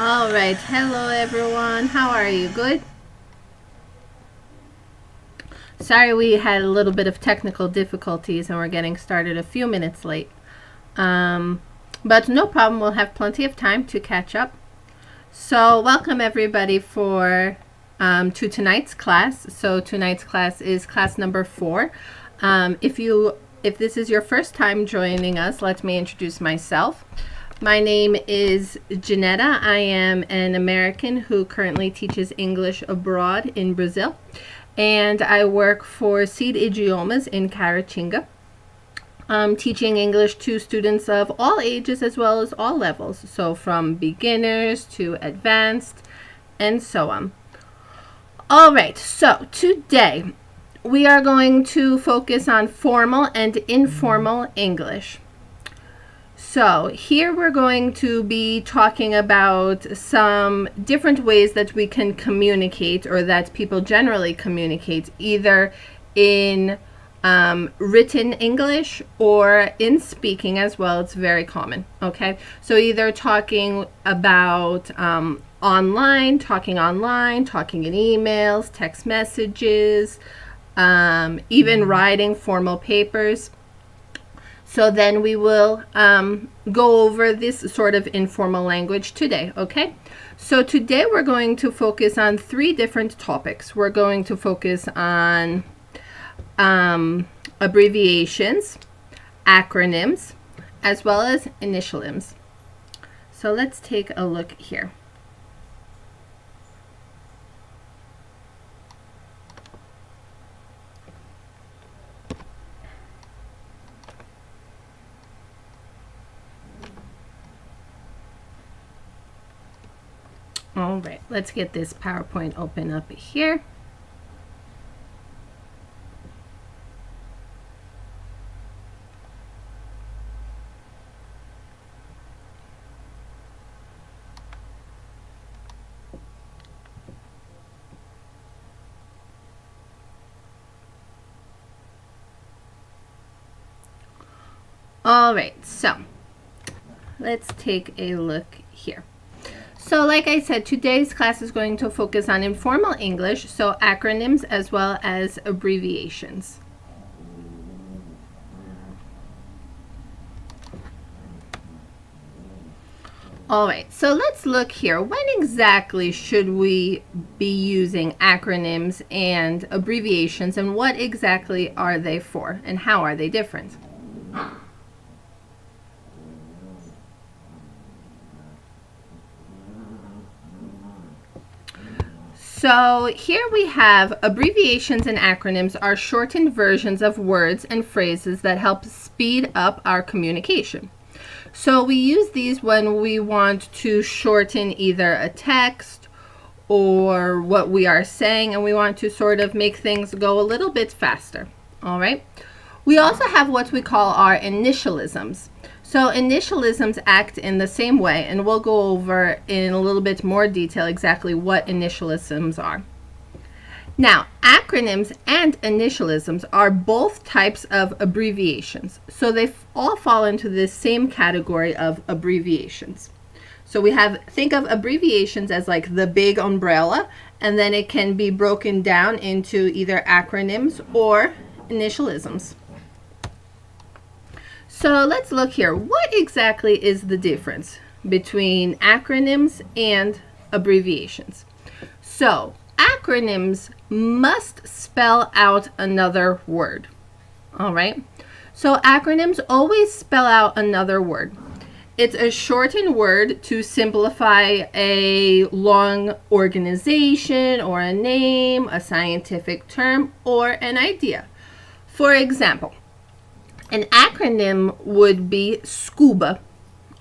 All right, hello everyone. How are you? Good? Sorry we had a little bit of technical difficulties and we're getting started a few minutes late. But no problem, we'll have plenty of time to catch up. So welcome everybody to tonight's class. So tonight's class is class number 4. If this is your first time joining us, let me introduce myself. My name is Janetta. I am an American who currently teaches English abroad in Brazil. And I work for Seed Idiomas in Caratinga, teaching English to students of all ages as well as all levels. So from beginners to advanced and so on. All right, so today we are going to focus on formal and informal English. So here we're going to be talking about some different ways that we can communicate, or that people generally communicate, either in written English or in speaking as well. It's very common, okay? So either talking about online, talking in emails, text messages, even writing formal papers. So then we will go over this sort of informal language today, okay? So today we're going to focus on 3 different topics. We're going to focus on abbreviations, acronyms, as well as initialisms. So let's take a look here. All right, let's get this PowerPoint open up here. All right, so let's take a look here. So like I said, today's class is going to focus on informal English, so acronyms as well as abbreviations. All right, so let's look here. When exactly should we be using acronyms and abbreviations, and what exactly are they for, and how are they different? So here we have abbreviations and acronyms are shortened versions of words and phrases that help speed up our communication. So we use these when we want to shorten either a text or what we are saying, and we want to sort of make things go a little bit faster. All right. We also have what we call our initialisms. So initialisms act in the same way, and we'll go over in a little bit more detail exactly what initialisms are. Now, acronyms and initialisms are both types of abbreviations. So they all fall into this same category of abbreviations. So we think of abbreviations as like the big umbrella, and then it can be broken down into either acronyms or initialisms. So let's look here. What exactly is the difference between acronyms and abbreviations? So acronyms must spell out another word. All right. So acronyms always spell out another word. It's a shortened word to simplify a long organization or a name, a scientific term, or an idea. For example, an acronym would be SCUBA,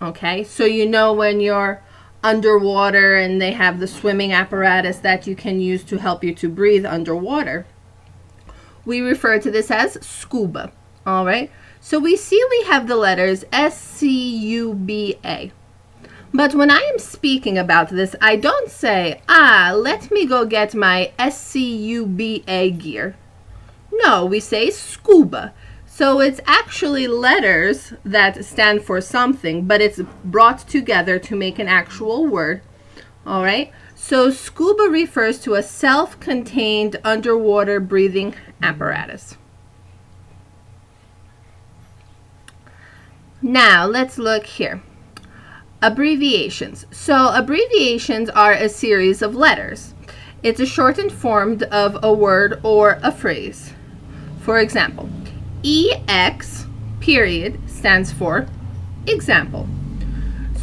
okay? So you know when you're underwater and they have the swimming apparatus that you can use to help you to breathe underwater. We refer to this as SCUBA, all right? So we have the letters SCUBA. But when I am speaking about this, I don't say, let me go get my SCUBA gear. No, we say SCUBA. So it's actually letters that stand for something, but it's brought together to make an actual word. All right, so scuba refers to a self-contained underwater breathing apparatus. Now, let's look here. Abbreviations. So, abbreviations are a series of letters. It's a shortened form of a word or a phrase. For example, EX period stands for example.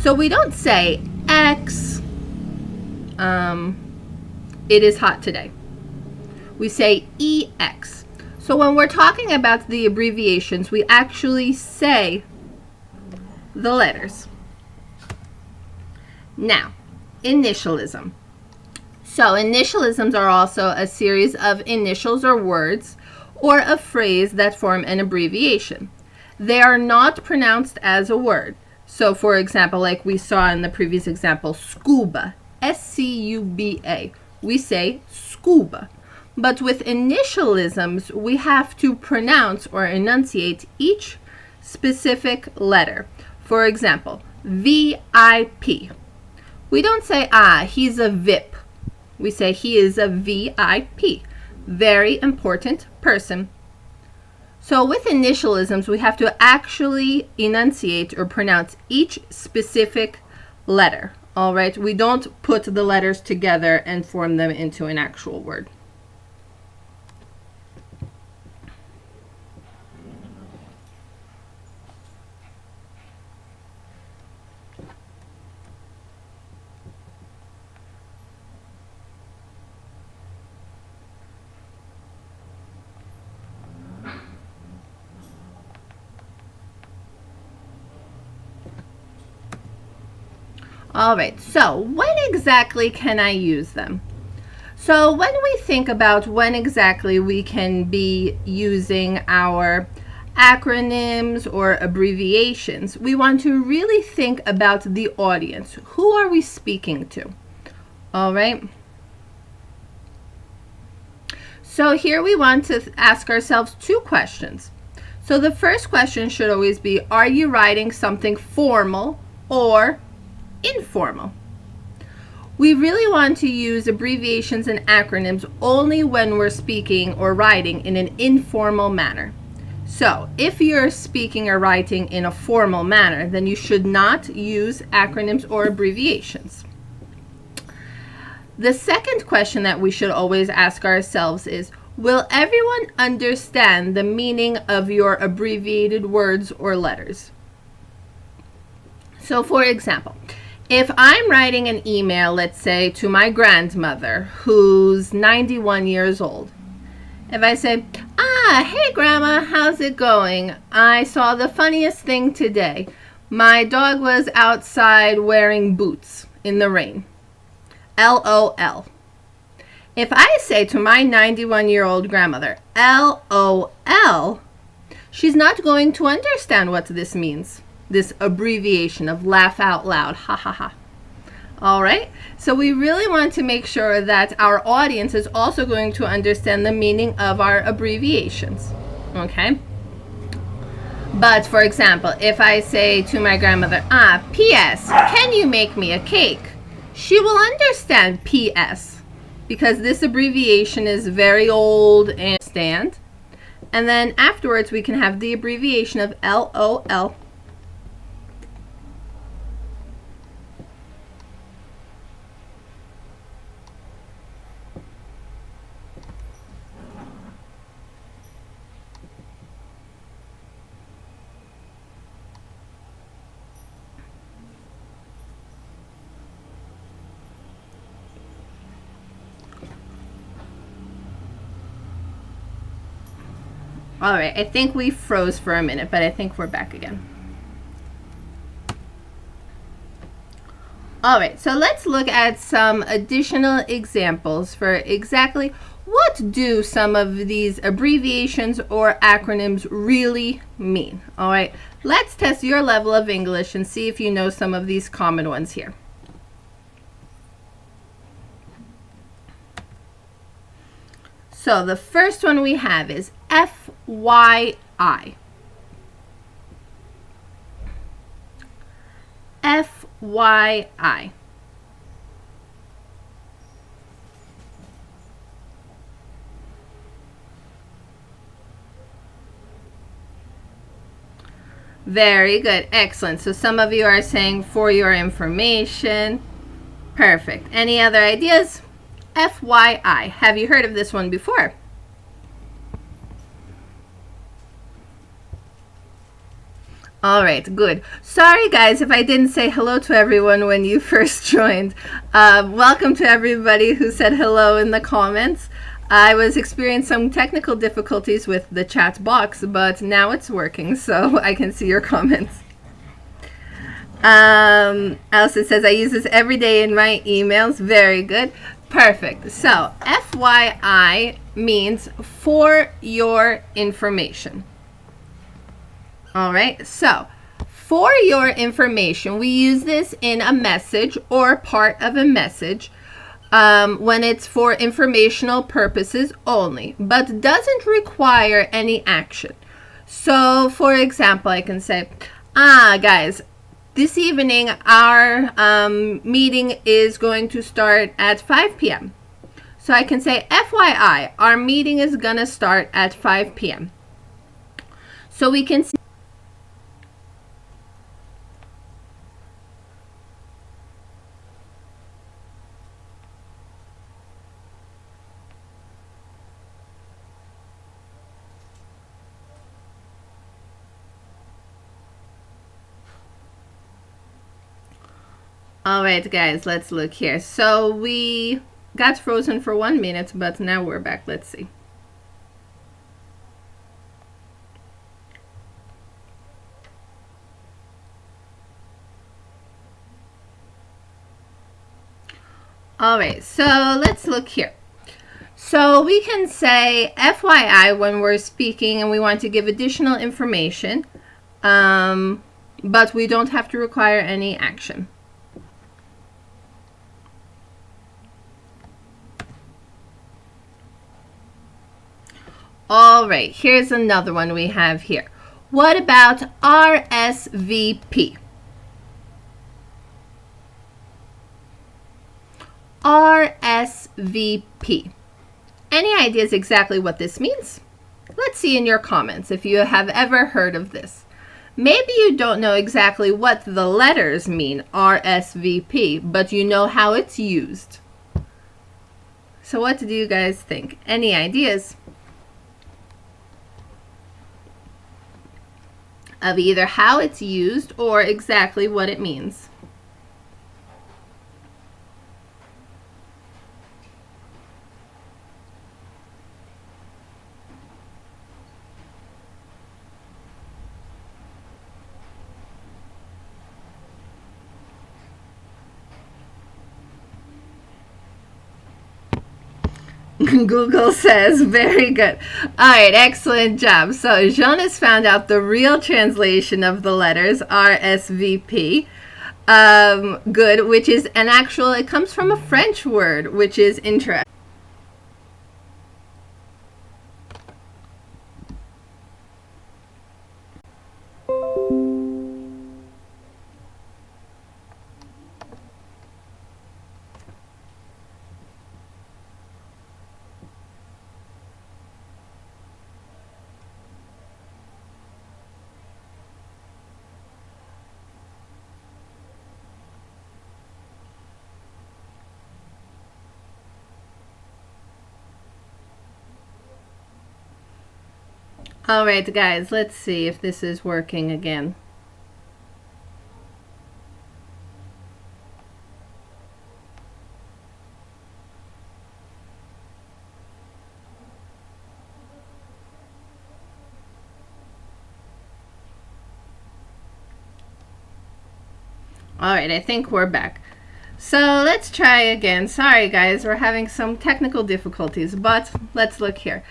So we don't say X, it is hot today. We say EX. So when we're talking about the abbreviations, we actually say the letters. Now, initialism. So initialisms are also a series of initials or words or a phrase that form an abbreviation. They are not pronounced as a word. So for example, like we saw in the previous example, scuba, S-C-U-B-A. We say scuba. But with initialisms, we have to pronounce or enunciate each specific letter. For example, VIP. We don't say, he's a VIP. We say he is a VIP. Very important person. So with initialisms, we have to actually enunciate or pronounce each specific letter. All right, we don't put the letters together and form them into an actual word. All right, so when exactly can I use them? So when we think about when exactly we can be using our acronyms or abbreviations, we want to really think about the audience. Who are we speaking to? All right. So here we want to ask ourselves two questions. So the first question should always be, are you writing something formal or informal? We really want to use abbreviations and acronyms only when we're speaking or writing in an informal manner. So if you're speaking or writing in a formal manner, then you should not use acronyms or abbreviations. The second question that we should always ask ourselves is, will everyone understand the meaning of your abbreviated words or letters? So for example, if I'm writing an email, let's say, to my grandmother, who's 91 years old, if I say, hey grandma, how's it going? I saw the funniest thing today. My dog was outside wearing boots in the rain. LOL. If I say to my 91-year-old grandmother, LOL, she's not going to understand what this means. This abbreviation of laugh out loud, ha ha ha. All right, so we really want to make sure that our audience is also going to understand the meaning of our abbreviations, okay? But for example, if I say to my grandmother, P.S., can you make me a cake? She will understand P.S. because this abbreviation is very old and stand. And then afterwards we can have the abbreviation of LOL. All right, I think we froze for a minute, but I think we're back again. All right, so let's look at some additional examples for exactly what do some of these abbreviations or acronyms really mean. All right, let's test your level of English and see if you know some of these common ones here. So the first one we have is FYI. FYI. Very good. Excellent. So some of you are saying for your information. Perfect. Any other ideas? FYI. Have you heard of this one before? All right, good. Sorry, guys, if I didn't say hello to everyone when you first joined. Welcome to everybody who said hello in the comments. I was experiencing some technical difficulties with the chat box, but now it's working, so I can see your comments. Allison says, I use this every day in my emails. Very good. Perfect. So, FYI means for your information. All right, so for your information, we use this in a message or part of a message when it's for informational purposes only, but doesn't require any action. So, for example, I can say, guys, this evening our meeting is going to start at 5 p.m. So I can say, FYI, our meeting is going to start at 5 p.m. So we can see. All right, guys, let's look here. So we got frozen for 1 minute, but now we're back. Let's see. All right, so let's look here. So we can say FYI when we're speaking and we want to give additional information, but we don't have to require any action. All right, here's another one we have here. What about RSVP? RSVP. Any ideas exactly what this means? Let's see in your comments if you have ever heard of this. Maybe you don't know exactly what the letters mean, RSVP, but you know how it's used. So what do you guys think? Any ideas of either how it's used or exactly what it means? Google says, very good. All right, excellent job. So Jean has found out the real translation of the letters RSVP. Good, which is an actual, it comes from a French word, which is interesting. All right, guys, let's see if this is working again. All right, I think we're back. So let's try again. Sorry, guys, we're having some technical difficulties, but let's look here.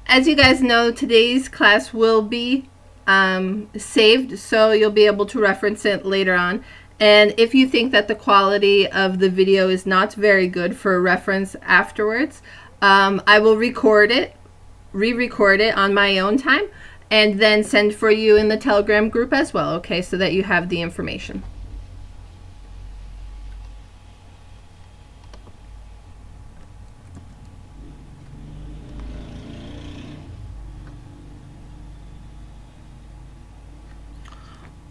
As you guys know, today's class will be saved, so you'll be able to reference it later on. And if you think that the quality of the video is not very good for reference afterwards, I will record it, re-record it on my own time, and then send for you in the Telegram group as well, okay, so that you have the information.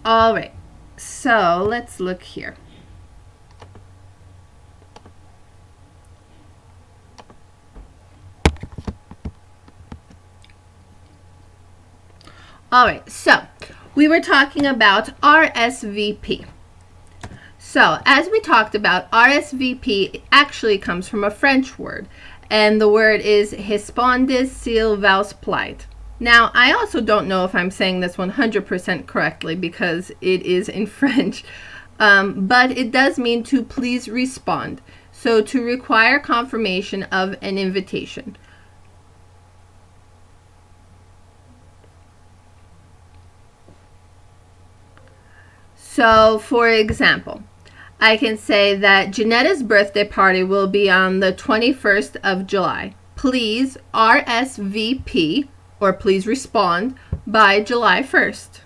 All right, so let's look here. All right, so we were talking about RSVP. So as we talked about, RSVP actually comes from a French word, and the word is répondez s'il vous plaît. Now, I also don't know if I'm saying this 100% correctly because it is in French, but it does mean to please respond. So to require confirmation of an invitation. So, for example, I can say that Janetta's birthday party will be on the 21st of July. Please RSVP, or please respond, by July 1st.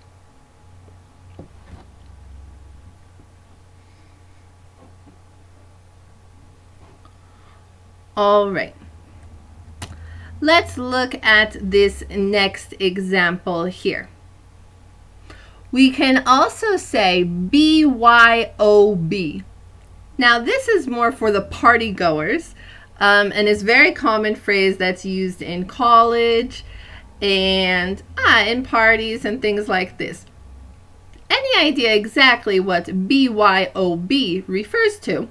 All right. Let's look at this next example here. We can also say BYOB. Now, this is more for the party goers, and is a very common phrase that's used in college and in parties and things like this. Any idea exactly what BYOB refers to?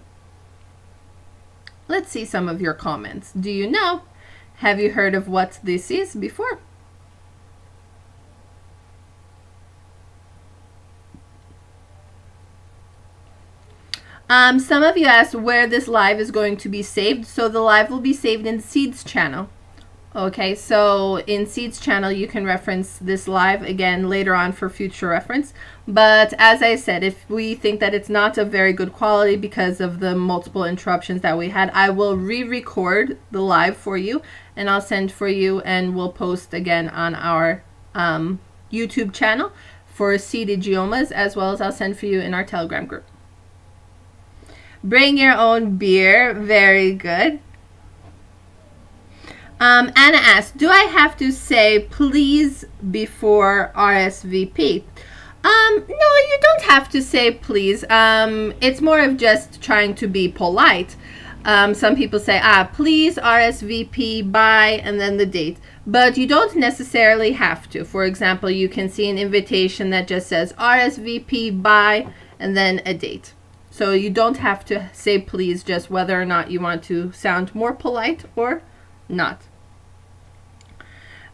Let's see some of your comments. Do you know? Have you heard of what this is before? Some of you asked where this live is going to be saved. So the live will be saved in Seed's channel. Okay, so in Seed's channel, you can reference this live again later on for future reference. But as I said, if we think that it's not of very good quality because of the multiple interruptions that we had, I will re-record the live for you, and I'll send for you, and we'll post again on our YouTube channel for Seed Idiomas, as well as I'll send for you in our Telegram group. Bring your own beer. Very good. Anna asked, do I have to say please before RSVP? No, you don't have to say please. It's more of just trying to be polite. Some people say, please RSVP by, and then the date. But you don't necessarily have to. For example, you can see an invitation that just says RSVP by, and then a date. So you don't have to say please, just whether or not you want to sound more polite or not.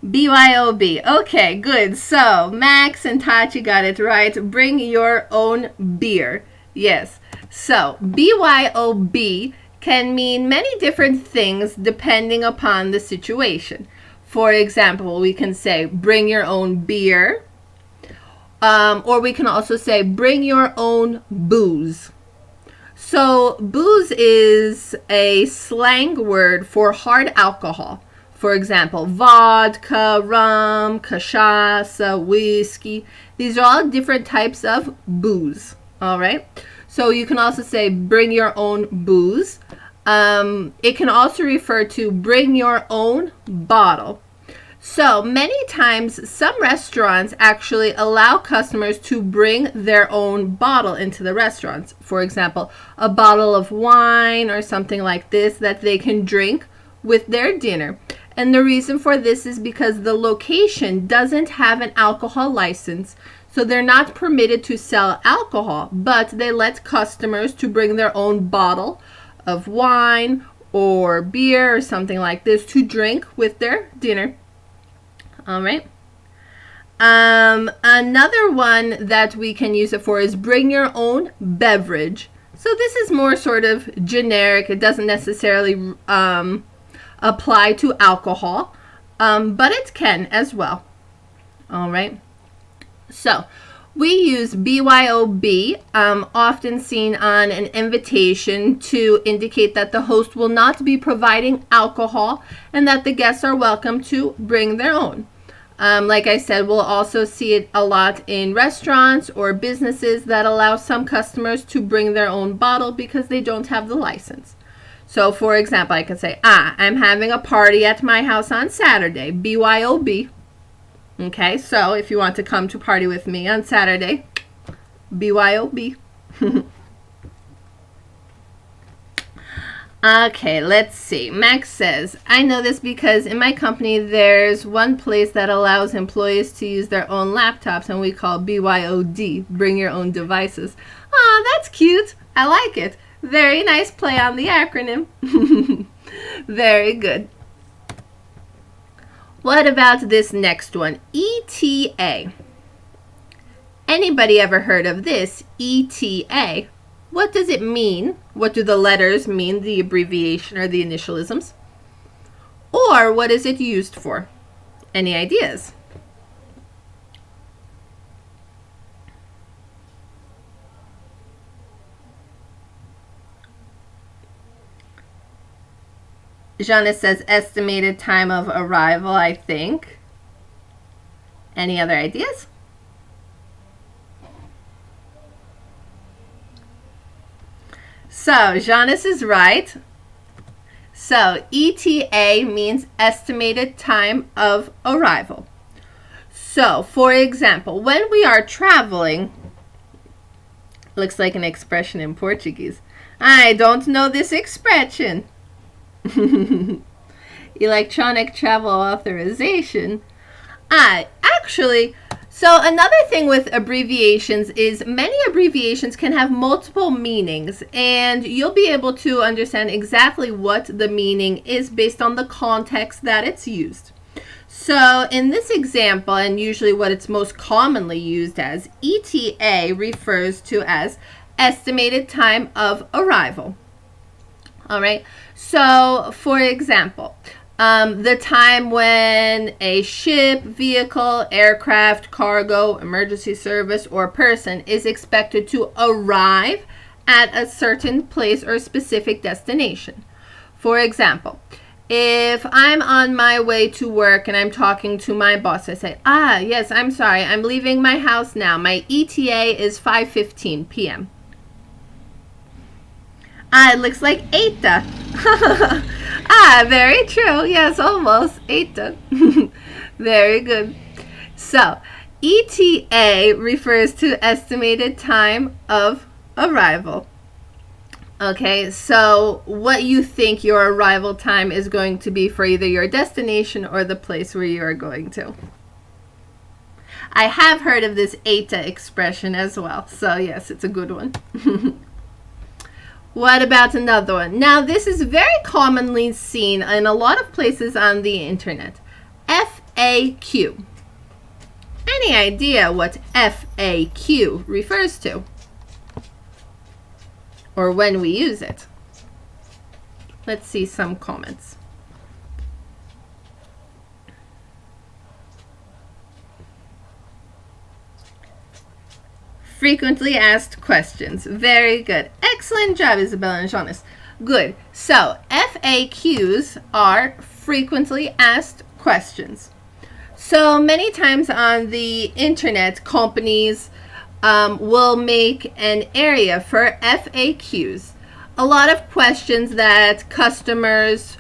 BYOB. Okay, good. So Max and Tachi got it right. Bring your own beer. Yes. So BYOB can mean many different things depending upon the situation. For example, we can say bring your own beer, or we can also say bring your own booze. So booze is a slang word for hard alcohol. For example, vodka, rum, cachaça, whiskey. These are all different types of booze. All right. So you can also say bring your own booze. It can also refer to bring your own bottle. So many times, some restaurants actually allow customers to bring their own bottle into the restaurants. For example, a bottle of wine or something like this that they can drink with their dinner. And the reason for this is because the location doesn't have an alcohol license. So they're not permitted to sell alcohol, but they let customers to bring their own bottle of wine or beer or something like this to drink with their dinner. All right. Another one that we can use it for is bring your own beverage. So this is more sort of generic. It doesn't necessarily apply to alcohol, but it can as well. All right. So we use BYOB, often seen on an invitation to indicate that the host will not be providing alcohol and that the guests are welcome to bring their own. Like I said, we'll also see it a lot in restaurants or businesses that allow some customers to bring their own bottle because they don't have the license. So, for example, I could say, I'm having a party at my house on Saturday, BYOB. Okay, so if you want to come to party with me on Saturday, BYOB. Okay, let's see. Max says, I know this because in my company there's one place that allows employees to use their own laptops, and we call BYOD, bring your own devices. Oh, that's cute. I like it. Very nice play on the acronym. Very good. What about this next one? ETA. Anybody ever heard of this? ETA. What does it mean? What do the letters mean, the abbreviation or the initialisms? Or what is it used for? Any ideas? Jana says estimated time of arrival, I think. Any other ideas? So, Janice is right. So, ETA means estimated time of arrival. So, for example, when we are traveling, looks like an expression in Portuguese. I don't know this expression. Electronic travel authorization. Actually, so another thing with abbreviations is many abbreviations can have multiple meanings, and you'll be able to understand exactly what the meaning is based on the context that it's used. So in this example, and usually what it's most commonly used as, ETA refers to as estimated time of arrival. All right, so for example, the time when a ship, vehicle, aircraft, cargo, emergency service, or person is expected to arrive at a certain place or specific destination. For example, if I'm on my way to work and I'm talking to my boss, I say, yes, I'm sorry, I'm leaving my house now. My ETA is 5:15 p.m. It looks like ETA. Very true. Yes, almost. ETA. Very good. So, ETA refers to estimated time of arrival. Okay, so what you think your arrival time is going to be for either your destination or the place where you are going to. I have heard of this ETA expression as well. So, yes, it's a good one. What about another one? Now, this is very commonly seen in a lot of places on the internet. FAQ. Any idea what FAQ refers to? Or when we use it? Let's see some comments. Frequently asked questions. Very good. Excellent job, Isabella and Jonas. Good. So, FAQs are frequently asked questions. So, many times on the internet, companies will make an area for FAQs. A lot of questions that customers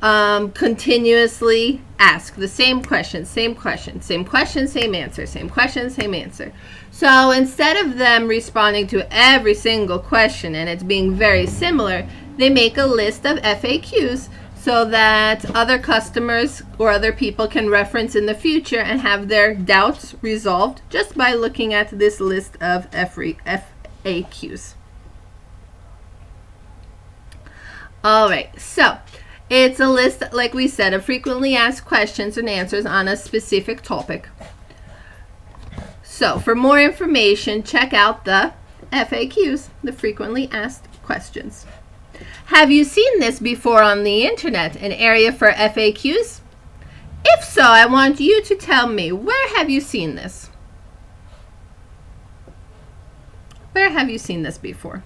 continuously ask. The same question, same question, same question, same answer, same question, same answer. So instead of them responding to every single question and it's being very similar, they make a list of FAQs so that other customers or other people can reference in the future and have their doubts resolved just by looking at this list of FAQs. All right, so it's a list, like we said, of frequently asked questions and answers on a specific topic. So for more information, check out the FAQs, the frequently asked questions. Have you seen this before on the internet, an area for FAQs? If so, I want you to tell me, where have you seen this? Where have you seen this before?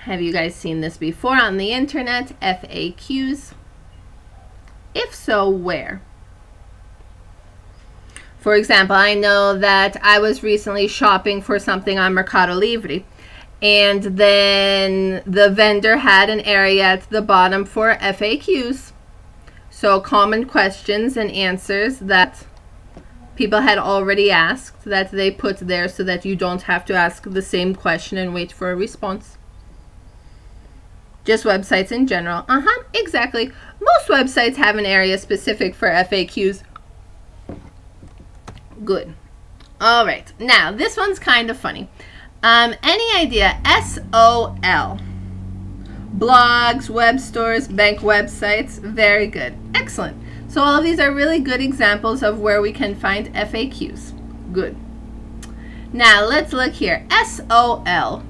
Have you guys seen this before on the internet, FAQs? If so, where? For example, I know that I was recently shopping for something on Mercado Libre, and then the vendor had an area at the bottom for FAQs. So common questions and answers that people had already asked that they put there so that you don't have to ask the same question and wait for a response. Just websites in general. Exactly. Most websites have an area specific for FAQs. Good. All right. Now, this one's kind of funny. Any idea? SOL. Blogs, web stores, bank websites. Very good. Excellent. So all of these are really good examples of where we can find FAQs. Good. Now, let's look here. SOL.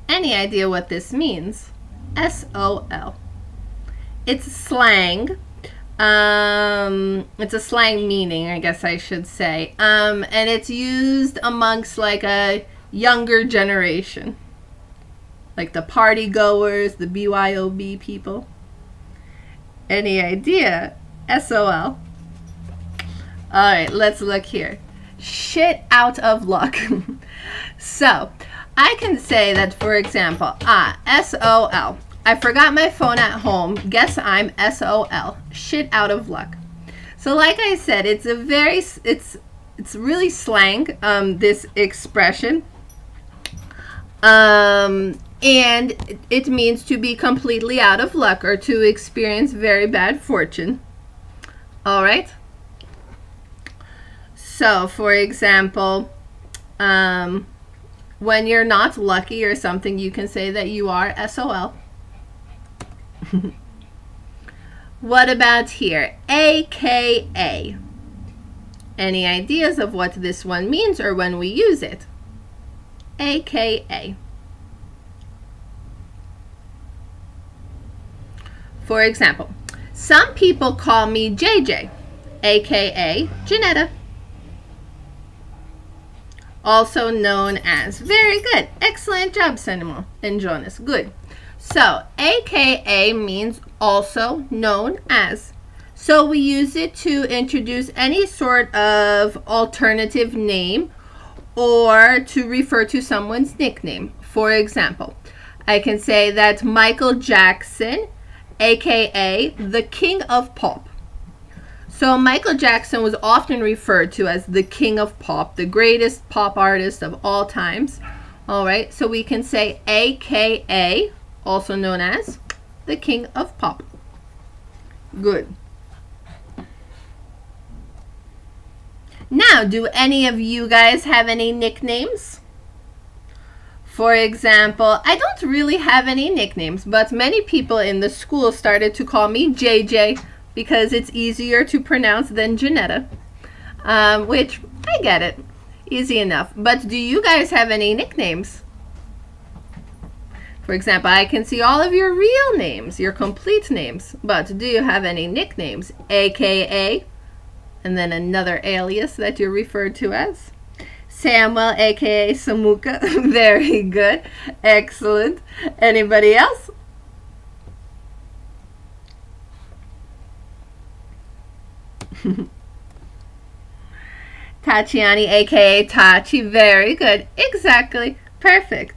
Any idea what this means? SOL. It's slang. It's a slang meaning, I guess I should say. And it's used amongst like a younger generation. Like the party goers, the BYOB people. Any idea? SOL. Alright, let's look here. Shit out of luck. So, I can say that, for example, SOL. I forgot my phone at home. Guess I'm SOL. Shit out of luck. So like I said, it's really slang, this expression. And it means to be completely out of luck or to experience very bad fortune. All right. So, for example, when you're not lucky or something, you can say that you are SOL. What about here? AKA. Any ideas of what this one means or when we use it? AKA. For example, some people call me JJ, aka Janetta. Also known as. Very good. Excellent job, Senimo and Jonas. Good. So, AKA means also known as. So we use it to introduce any sort of alternative name or to refer to someone's nickname. For example, I can say that Michael Jackson, aka the King of Pop. So Michael Jackson was often referred to as the King of Pop, the greatest pop artist of all times. All right, so we can say AKA, also known as the King of Pop. Good. Now, do any of you guys have any nicknames? For example, I don't really have any nicknames, but many people in the school started to call me JJ because it's easier to pronounce than Janetta, which I get it, easy enough. But do you guys have any nicknames? For example, I can see all of your real names, your complete names, but do you have any nicknames? AKA, and then another alias that you're referred to as? Samuel, aka Samuka. Very good. Excellent. Anybody else? Tatiani, aka Tachi. Very good. Exactly. Perfect.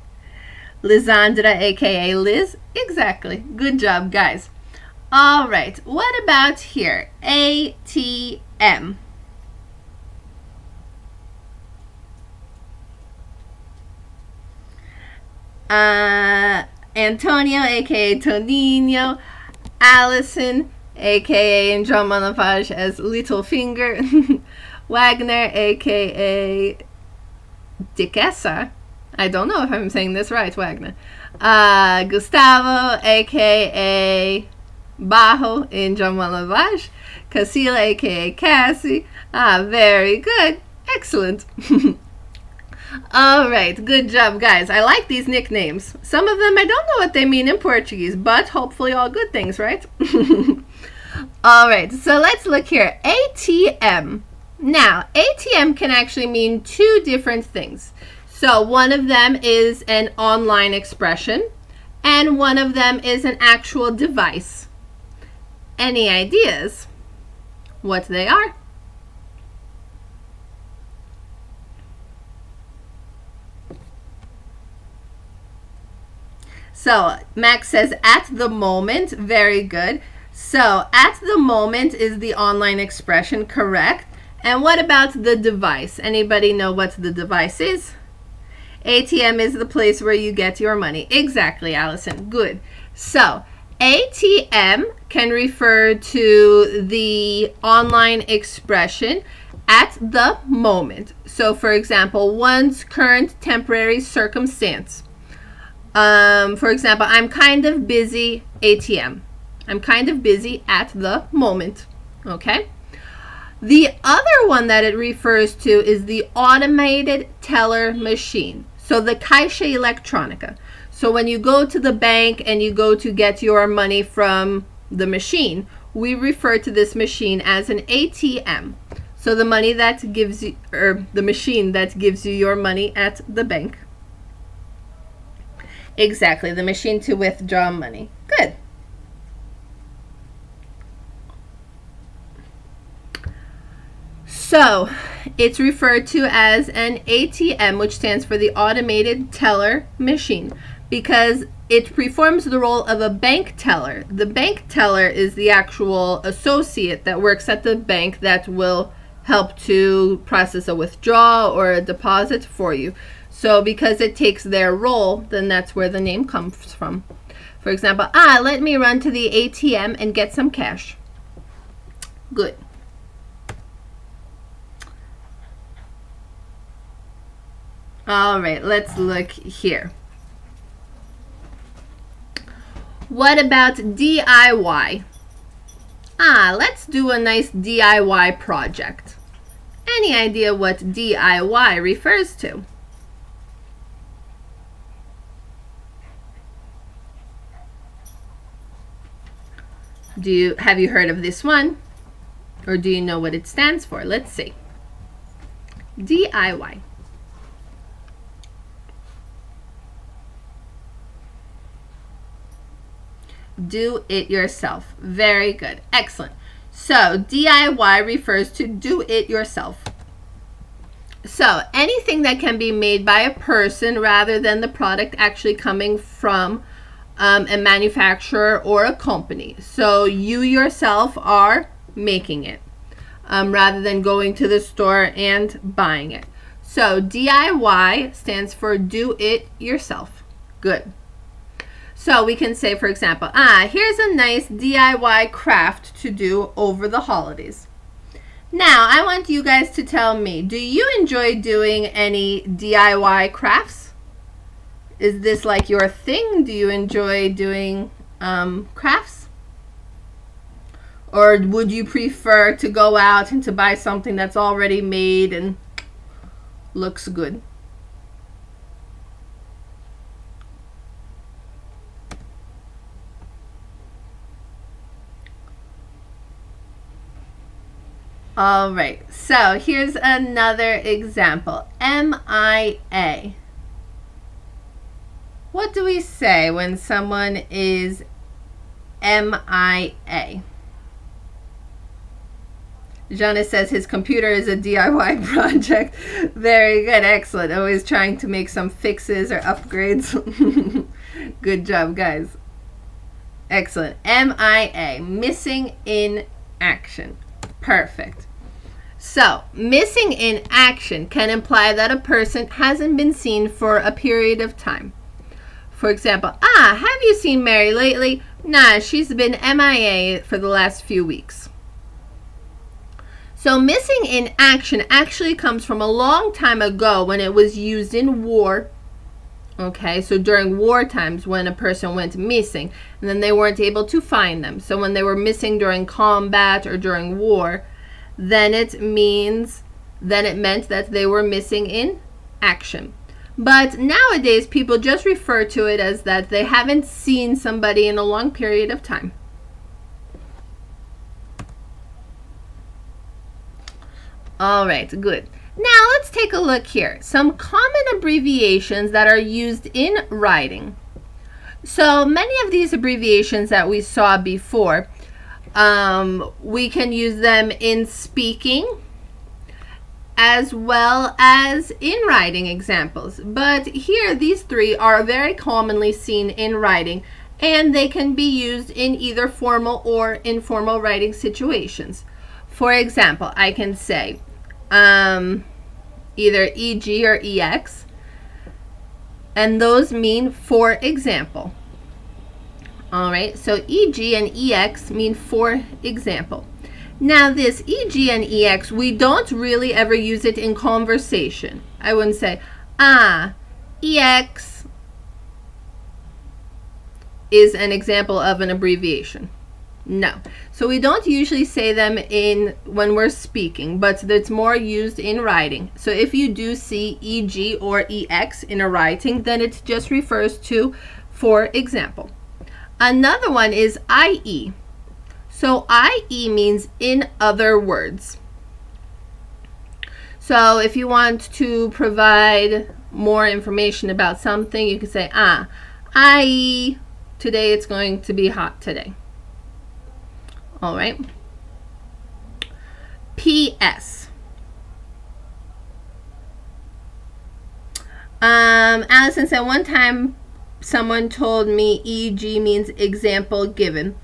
Lizandra, aka Liz. Exactly. Good job, guys. All right. What about here? ATM. Antonio, aka Tonino. Allison, aka in Jean Monafage as Little Finger. Wagner, aka Dickessa. I don't know if I'm saying this right, Wagner. Gustavo, aka Bajo in Jean Monafage. Casilla, aka Cassie. Very good. Excellent. All right, good job, guys. I like these nicknames. Some of them I don't know what they mean in Portuguese, but hopefully all good things, right? All right, so let's look here. ATM. Now, ATM can actually mean two different things. So one of them is an online expression, and one of them is an actual device. Any ideas? what they are. So Max says at the moment. Very good. So at the moment is the online expression, correct? And what about the device? Anybody know what the device is? ATM is the place where you get your money. Exactly, Allison. Good. So ATM can refer to the online expression at the moment. So for example, one's current temporary circumstance. For example, I'm kind of busy, ATM. I'm kind of busy at the moment. Okay? The other one that it refers to is the automated teller machine. So the Caixa Eletrônica. So when you go to the bank and you go to get your money from the machine, we refer to this machine as an ATM. So the money that gives you, or the machine that gives you your money at the bank. Exactly, the machine to withdraw money. Good. So it's referred to as an ATM, which stands for the automated teller machine, because it performs the role of a bank teller. The bank teller is the actual associate that works at the bank that will help to process a withdrawal or a deposit for you. So because it takes their role, then that's where the name comes from. For example, let me run to the ATM and get some cash. Good. All right, let's look here. What about DIY? Let's do a nice DIY project. Any idea what DIY refers to? Have you heard of this one? Or do you know what it stands for? Let's see. DIY. Do it yourself. Very good. Excellent. So DIY refers to do it yourself. So anything that can be made by a person rather than the product actually coming from a manufacturer or a company. So you yourself are making it rather than going to the store and buying it. So DIY stands for do it yourself. Good. So we can say, for example, here's a nice DIY craft to do over the holidays. Now, I want you guys to tell me, do you enjoy doing any DIY crafts? Is this like your thing? Do you enjoy doing crafts? Or would you prefer to go out and to buy something that's already made and looks good? All right, so here's another example. MIA. What do we say when someone is MIA? Jonas says his computer is a DIY project. Very good, excellent. Always trying to make some fixes or upgrades. Good job, guys. Excellent. MIA, missing in action. Perfect. So, missing in action can imply that a person hasn't been seen for a period of time. For example, have you seen Mary lately? Nah, she's been MIA for the last few weeks. So, missing in action actually comes from a long time ago when it was used in war. Okay, so during war times when a person went missing and then they weren't able to find them. So when they were missing during combat or during war, then it meant that they were missing in action. But nowadays people just refer to it as that they haven't seen somebody in a long period of time. All right, good. Now let's take a look here. Some common abbreviations that are used in writing. So many of these abbreviations that we saw before We can use them in speaking as well as in writing examples. But here, these three are very commonly seen in writing, and they can be used in either formal or informal writing situations. For example, I can say either EG or EX, and those mean for example. All right, so EG and EX mean for example. Now this EG and EX, we don't really ever use it in conversation. I wouldn't say, EX is an example of an abbreviation. No. So we don't usually say them when we're speaking, but it's more used in writing. So if you do see EG or EX in a writing, then it just refers to for example. Another one is IE. So IE means in other words. So if you want to provide more information about something, you can say, IE, today it's going to be hot today. All right. PS. Allison said, one time someone told me EG means example given.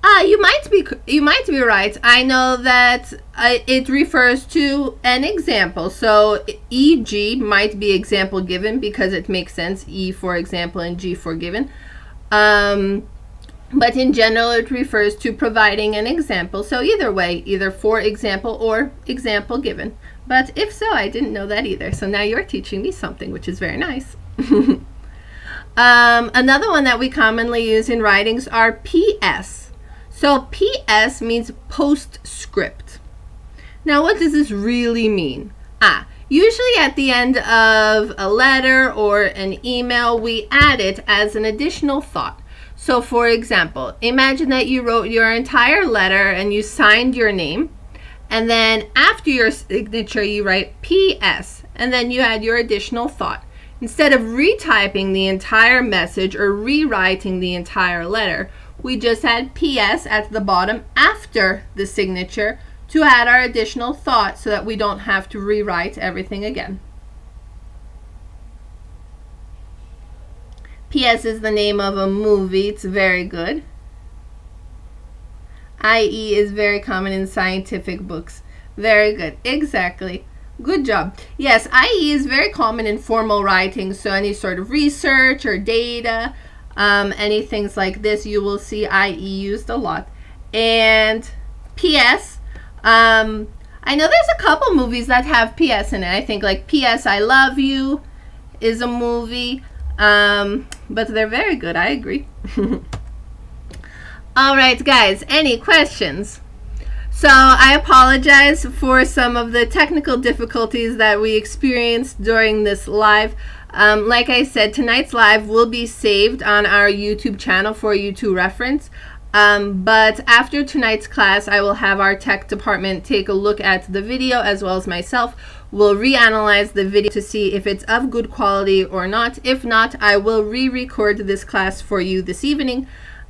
You might be right. I know that it refers to an example. So EG might be example given because it makes sense. E for example and G for given. But in general, it refers to providing an example. So either way, either for example or example given. But if so, I didn't know that either. So now you're teaching me something, which is very nice. Another one that we commonly use in writings are PS. So PS means postscript. Now, what does this really mean? Usually at the end of a letter or an email, we add it as an additional thought. So for example, imagine that you wrote your entire letter and you signed your name, and then after your signature, you write PS, and then you add your additional thought. Instead of retyping the entire message or rewriting the entire letter, we just add PS at the bottom after the signature to add our additional thought so that we don't have to rewrite everything again. PS is the name of a movie. It's very good. IE is very common in scientific books. Very good. Exactly. Good job. Yes, IE is very common in formal writing, so any sort of research or data, any things like this, you will see IE used a lot. And PS, I know there's a couple movies that have PS in it. I think like PS I Love You is a movie, but they're very good. I agree. All right, guys, any questions? So I apologize for some of the technical difficulties that we experienced during this live. Like I said, tonight's live will be saved on our YouTube channel for you to reference. But after tonight's class, I will have our tech department take a look at the video, as well as myself. We'll reanalyze the video to see if it's of good quality or not. If not, I will re-record this class for you this evening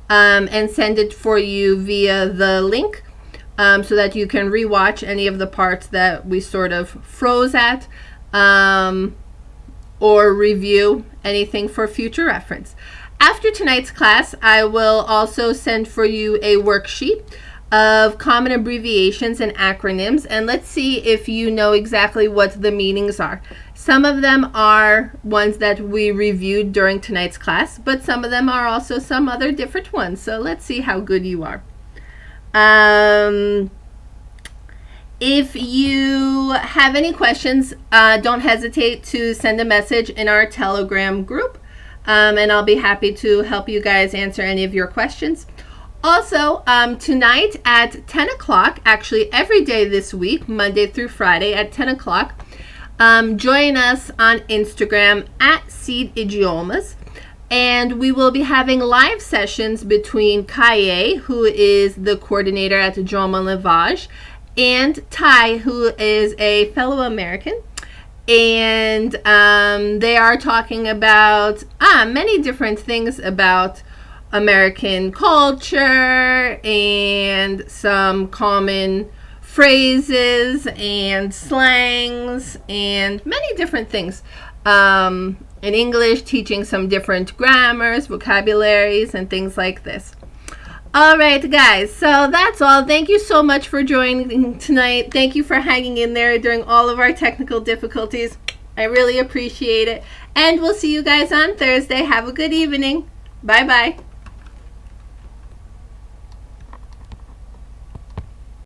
and send it for you via the link so that you can rewatch any of the parts that we sort of froze at. Or review anything for future reference. After tonight's class, I will also send for you a worksheet of common abbreviations and acronyms, and let's see if you know exactly what the meanings are. Some of them are ones that we reviewed during tonight's class, but some of them are also some other different ones. So let's see how good you are. If you have any questions, don't hesitate to send a message in our Telegram group, and I'll be happy to help you guys answer any of your questions. Also, tonight at 10 o'clock, actually every day this week, Monday through Friday at 10 o'clock, join us on Instagram at Seed Idiomas, and we will be having live sessions between Kaye, who is the coordinator at Idioma Lavage, and Ty, who is a fellow American, and they are talking about many different things about American culture and some common phrases and slangs and many different things. In English, teaching some different grammars, vocabularies, and things like this. All right, guys, so that's all. Thank you so much for joining tonight. Thank you for hanging in there during all of our technical difficulties. I really appreciate it. And we'll see you guys on Thursday. Have a good evening. Bye-bye.